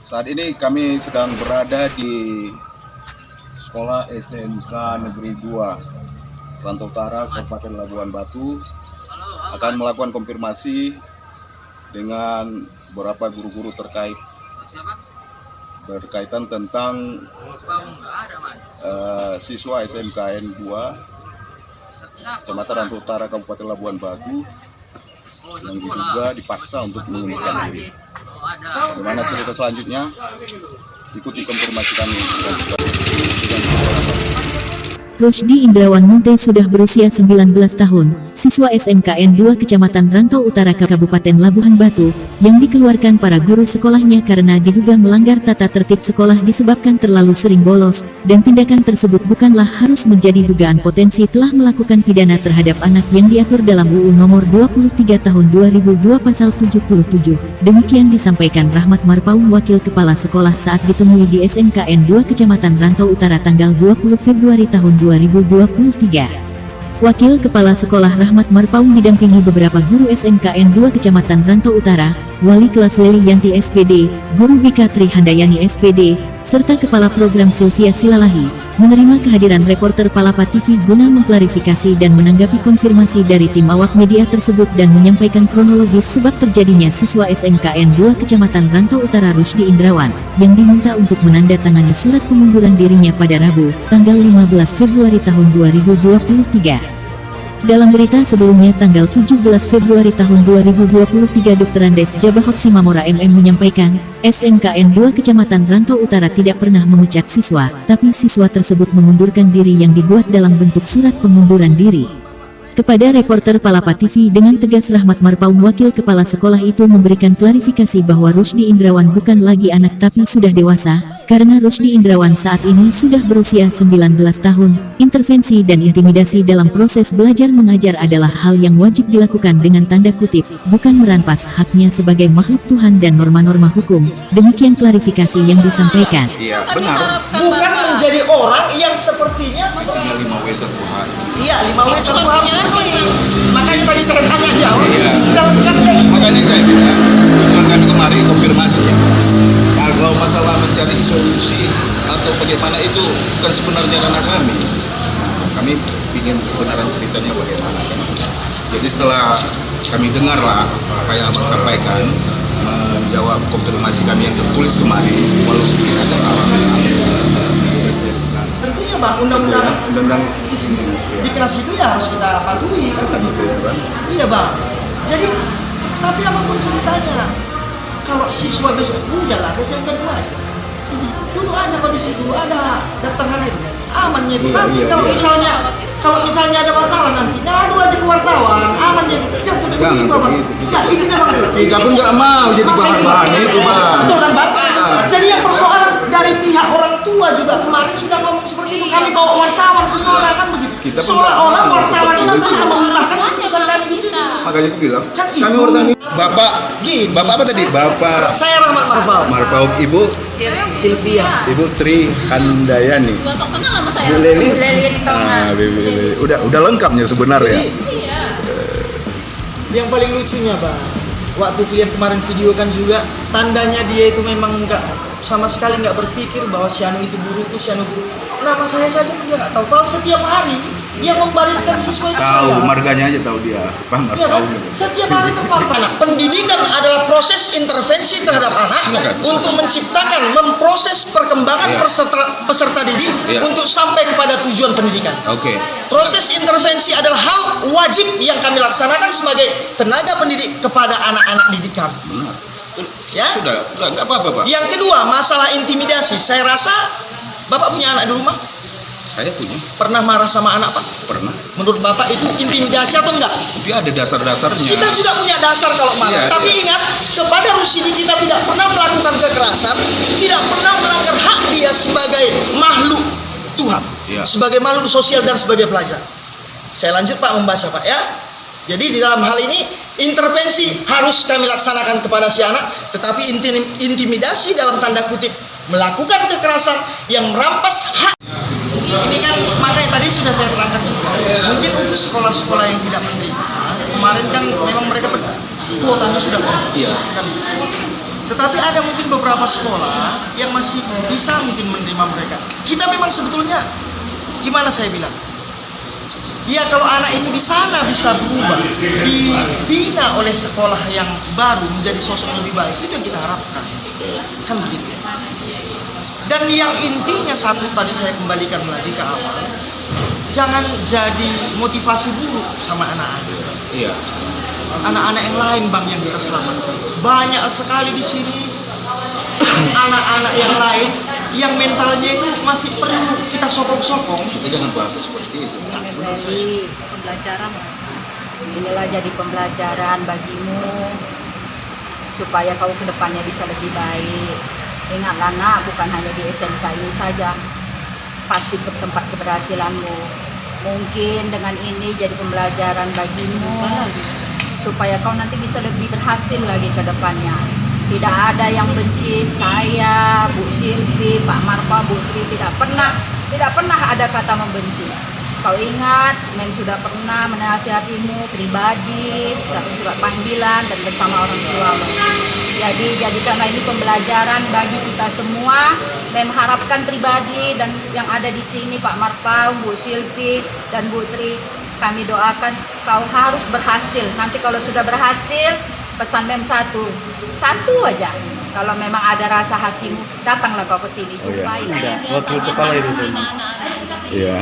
Saat ini kami sedang berada di Sekolah SMK Negeri 2 Rantau Utara, Kabupaten Labuan Batu, akan melakukan konfirmasi dengan beberapa guru-guru berkaitan tentang siswa SMKN 2 Kecamatan Rantau Utara, Kabupaten Labuan Batu yang diduga dipaksa untuk mengundurkan diri. Bagaimana cerita selanjutnya? Ikuti konfirmasi kami. Rusdi Indrawan Munte sudah berusia 19 tahun, siswa SMKN 2 Kecamatan Rantau Utara Kabupaten Labuhan Batu, yang dikeluarkan para guru sekolahnya karena diduga melanggar tata tertib sekolah disebabkan terlalu sering bolos, dan tindakan tersebut bukanlah harus menjadi dugaan potensi telah melakukan pidana terhadap anak yang diatur dalam UU Nomor 23 Tahun 2002 Pasal 77. Demikian disampaikan Rahmat Marpaung, Wakil Kepala Sekolah saat ditemui di SMKN 2 Kecamatan Rantau Utara tanggal 20 Februari tahun 2023. Wakil Kepala Sekolah Rahmat Marpaung didampingi beberapa guru SMKN 2 Kecamatan Rantau Utara, Wali Kelas Leli Yanti SPD, Guru BK Tri Handayani SPD, serta Kepala Program Sylvia Silalahi, menerima kehadiran reporter Palapa TV guna mengklarifikasi dan menanggapi konfirmasi dari tim awak media tersebut dan menyampaikan kronologis sebab terjadinya siswa SMKN 2 Kecamatan Rantau Utara Rusdi Indrawan, yang diminta untuk menandatangani surat pengunduran dirinya pada Rabu, tanggal 15 Februari tahun 2023. Dalam berita sebelumnya tanggal 17 Februari tahun 2023, Dr. Andes Jabahot Simamora MM menyampaikan, SMKN 2 Kecamatan Rantau Utara tidak pernah memecat siswa, tapi siswa tersebut mengundurkan diri yang dibuat dalam bentuk surat pengunduran diri. Kepada reporter Palapa TV dengan tegas, Rahmat Marpaung, wakil kepala sekolah itu memberikan klarifikasi bahwa Rusdi Indrawan bukan lagi anak tapi sudah dewasa, karena Rusdi Indrawan saat ini sudah berusia 19 tahun. Intervensi dan intimidasi dalam proses belajar mengajar adalah hal yang wajib dilakukan dengan tanda kutip, bukan merampas haknya sebagai makhluk Tuhan dan norma-norma hukum. Demikian klarifikasi yang disampaikan. Iya, benar. Bukan menjadi orang yang sepertinya 5W1 hari. Iya, 5W1 harus dipenuhi. Makanya tadi saya tanya jauh. Iya. Sudah lakukan Makanya saya bilang, kami kemarin konfirmasi. Kalau masalah mencari solusi atau bagaimana itu bukan sebenarnya ranah kami. Kami ingin kebenaran ceritanya bagaimana. Jadi setelah kami dengarlah apa yang abang sampaikan, menjawab konfirmasi kami yang tertulis kemarin, walau sedikit ada salah. tentunya Bang, undang-undang di kelas itu ya harus kita patuhi. Iya Bang. Jadi tapi apapun ceritanya, kalau siswa besok udahlah SMK 2 aja. Dulu aja kalau di situ ada daftar hari amannya itu. Nanti kalau misalnya ada masalah nanti ngadu aja ke wartawan, amannya itu. Jangan sampai begitu Bang. Enggak, izinnya Bang. Kita pun nggak mau jadi bahan-bahan itu Bang. Betul kan Bang? Jadi yang persoalan dari pihak orang tua juga kemarin sudah ngomong seperti itu. Kami bawa wartawan ke sana kan begitu. Seolah-olah wartawan itu bisa mementahkan keputusan kami di sini. Makanya aku bilang, Kan kami ibu. wartawan ini. Bapak, Gini. Bapak apa tadi? Bapak Saya Rahmat Marpaung. Marpaung, Ibu Sylvia. Ibu Tri Handayani. Botok kenal sama saya. Bu Leli. Leli di Ah, Bibi Leli. Udah lengkapnya sebenarnya. Jadi, Iya. yang paling lucunya Bang, waktu kalian kemarin video kan juga, tandanya dia itu memang nggak sama sekali nggak berpikir bahwa si Anu itu buruk, si Anu buruk. Nama saya saja pun dia nggak tahu. Kalau setiap hari dia membariskan siswa itu Tahu saya. marganya aja tahu dia. Paham Iya kan? tahu. Setiap hari terpapar. Anak pendidikan adalah proses intervensi terhadap anak untuk menciptakan, memproses perkembangan Iya. peserta didik Iya. untuk sampai kepada tujuan pendidikan. Oke. Proses intervensi adalah hal wajib yang kami laksanakan sebagai tenaga pendidik kepada anak-anak didik kami. Benar. Ya. Sudah nggak apa-apa Pak. Yang kedua, masalah intimidasi. Saya rasa Bapak punya anak di rumah, Saya punya, pernah marah sama anak Pak? pernah. Menurut Bapak itu intimidasi atau enggak? Dia ada dasar-dasarnya. Kita juga punya dasar kalau marah. Iya, Tapi iya. ingat, kepada Rusdi kita tidak pernah melakukan kekerasan, tidak pernah melanggar hak dia sebagai makhluk Tuhan, Iya. sebagai makhluk sosial dan sebagai pelajar. Saya lanjut Pak membaca Pak ya. Jadi di dalam hal ini intervensi harus kami laksanakan kepada si anak, tetapi intimidasi dalam tanda kutip melakukan kekerasan yang merampas hak. Ini kan makanya tadi sudah saya terangkan juga. Mungkin untuk sekolah-sekolah yang tidak menerima, kemarin kan memang mereka kuotanya sudah penuh. Iya. Kan. Tetapi ada mungkin beberapa sekolah yang masih bisa mungkin menerima mereka. Kita memang sebetulnya, gimana saya bilang? Ya kalau anak itu di sana bisa berubah, dibina oleh sekolah yang baru menjadi sosok yang lebih baik, itu yang kita harapkan. Kan begitu. Dan yang intinya satu tadi saya kembalikan lagi ke awal, jangan jadi motivasi buruk sama anak-anak. Iya. Anak-anak yang lain bang yang kita selamatkan. Banyak sekali di sini anak-anak yang lain yang mentalnya itu masih perlu kita sokong-sokong. Kita jangan bahasa seperti itu. Dari pembelajaran, inilah jadi pembelajaran bagimu supaya kau kedepannya bisa lebih baik. Ingatlah nak, bukan hanya di SMK ini saja, pasti ke tempat keberhasilanmu. Mungkin dengan ini jadi pembelajaran bagimu supaya kau nanti bisa lebih berhasil lagi ke depannya. Tidak ada yang benci saya, Bu Silvi, Pak Marpa, Bu Tri, tidak pernah ada kata membenci. Kau ingat, Men sudah pernah menasihatimu pribadi, dapat surat panggilan dan bersama orang tuamu. Jadi jadikanlah ini pembelajaran bagi kita semua. Men harapkan pribadi dan yang ada di sini Pak Marpa, Bu Silvi dan Bu Tri, kami doakan kau harus berhasil. Nanti kalau sudah berhasil, pesan Mem satu aja. Kalau memang ada rasa hatimu, datanglah kau ke sini, jumpai. Waktu kepala itu. Iya.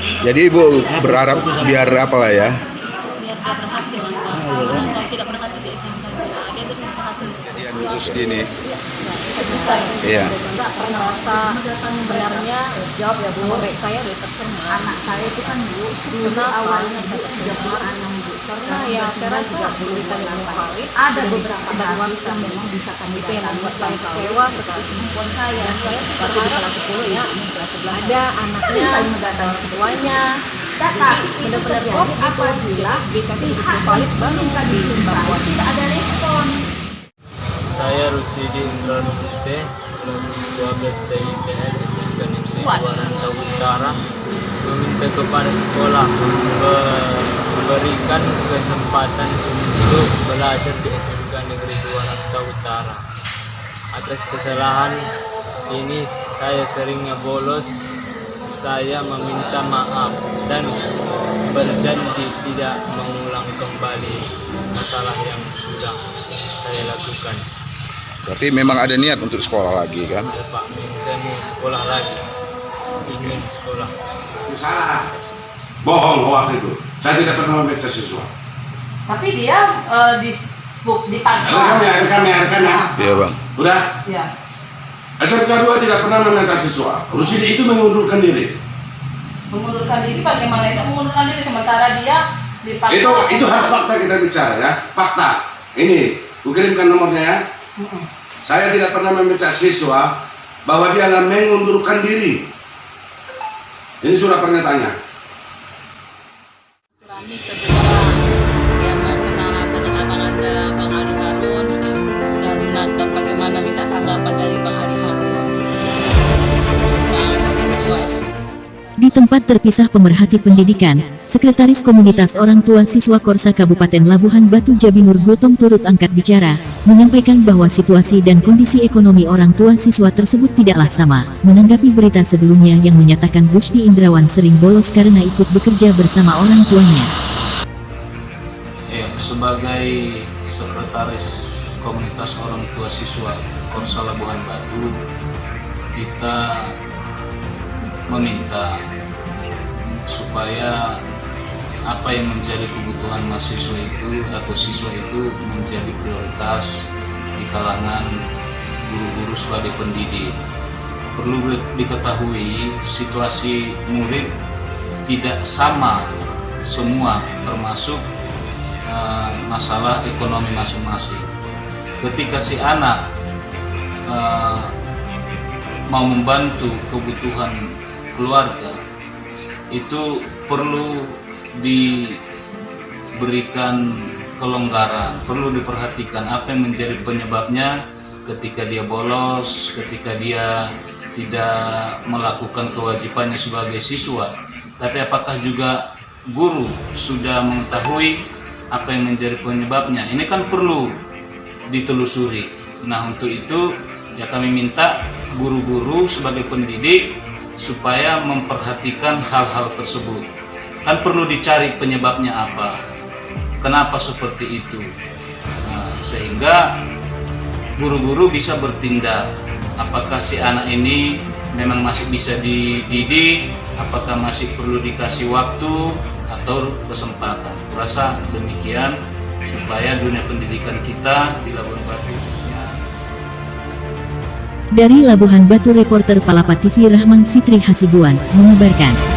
Jadi Ibu berharap biar apa lah ya? Biar dia berhasil. Kalau tidak berhasil di SMK, dia bisa berhasil. Dia lulus gini. Sebentar. Iya. Enggak merasa sebenarnya jawab ya nama baik saya udah tercemar. Anak saya itu kan Bu, Karena awalnya saya tercemar. Karena ya saya rasa berikan yang valid ada dan beberapa sebar kasus luaskan. yang memang bisa kami Itu yang datangi membuat saya sampai kecewa sekali. kemampuan saya. Dan saya sih Baru di berharap kelas 10 ya, ini kelas 11. ada anaknya, Kami mendatangi orang tuanya. Data Jadi itu benar-benar terjadi kok gitu. apabila Jadi berikan itu pihak valid yang baru minta di dijumpai tidak ada respon. Saya Rusidi Indra Putih, kelas 12 TITL SMK Negeri 2 Rantau Utara, meminta kepada sekolah memberikan kesempatan untuk belajar di SMK Negeri 2 Rantau Utara. Atas kesalahan ini saya seringnya bolos. Saya meminta maaf dan berjanji tidak mengulang kembali masalah yang sudah saya lakukan. Berarti memang ada niat untuk sekolah lagi kan? Ya, Pak, saya mau sekolah lagi, ingin sekolah. Salah, bohong waktu itu. Saya tidak pernah meminta siswa. Tapi dia dipaksa. Rekam ya. Iya Bang. Udah. Ya. SMK 2 tidak pernah meminta siswa. Rusidi itu mengundurkan diri. Mengundurkan diri bagaimana itu mengundurkan diri sementara dia dipaksa. Itu harus fakta kita bicara ya. Fakta. Ini, kukirimkan nomornya ya. Saya tidak pernah meminta siswa bahwa dia mengundurkan diri. Ini surat pernyataannya. Kami kedua yang mau kenal penjelasan Anda Bang Ali Harun dan menonton bagaimana minta tanggapan dari Bang Ali Harun tentang siswa SMK. Di tempat terpisah pemerhati pendidikan, Sekretaris Komunitas Orang Tua Siswa Korsa Kabupaten Labuhan Batu Jabi Nur Gultom turut angkat bicara, menyampaikan bahwa situasi dan kondisi ekonomi orang tua siswa tersebut tidaklah sama. Menanggapi berita sebelumnya yang menyatakan Rusdi Indrawan sering bolos karena ikut bekerja bersama orang tuanya. Ya, sebagai Sekretaris Komunitas Orang Tua Siswa Korsa Labuhan Batu, kita meminta supaya apa yang menjadi kebutuhan mahasiswa itu atau siswa itu menjadi prioritas di kalangan guru-guru sebagai pendidik. Perlu diketahui situasi murid tidak sama semua, termasuk masalah ekonomi masing-masing. Ketika si anak mau membantu kebutuhan keluarga, itu perlu diberikan kelonggaran, perlu diperhatikan apa yang menjadi penyebabnya ketika dia bolos, ketika dia tidak melakukan kewajibannya sebagai siswa. Tapi apakah juga guru sudah mengetahui apa yang menjadi penyebabnya? Ini kan perlu ditelusuri. Nah, untuk itu ya kami minta guru-guru sebagai pendidik supaya memperhatikan hal-hal tersebut. Kan perlu dicari penyebabnya apa, kenapa seperti itu. Nah, sehingga guru-guru bisa bertindak, apakah si anak ini memang masih bisa dididik, apakah masih perlu dikasih waktu atau kesempatan. Rasa demikian supaya dunia pendidikan kita di Labuhan Batu khususnya. Dari Labuhan Batu, reporter Palapa TV Rahman Fitri Hasibuan mengabarkan.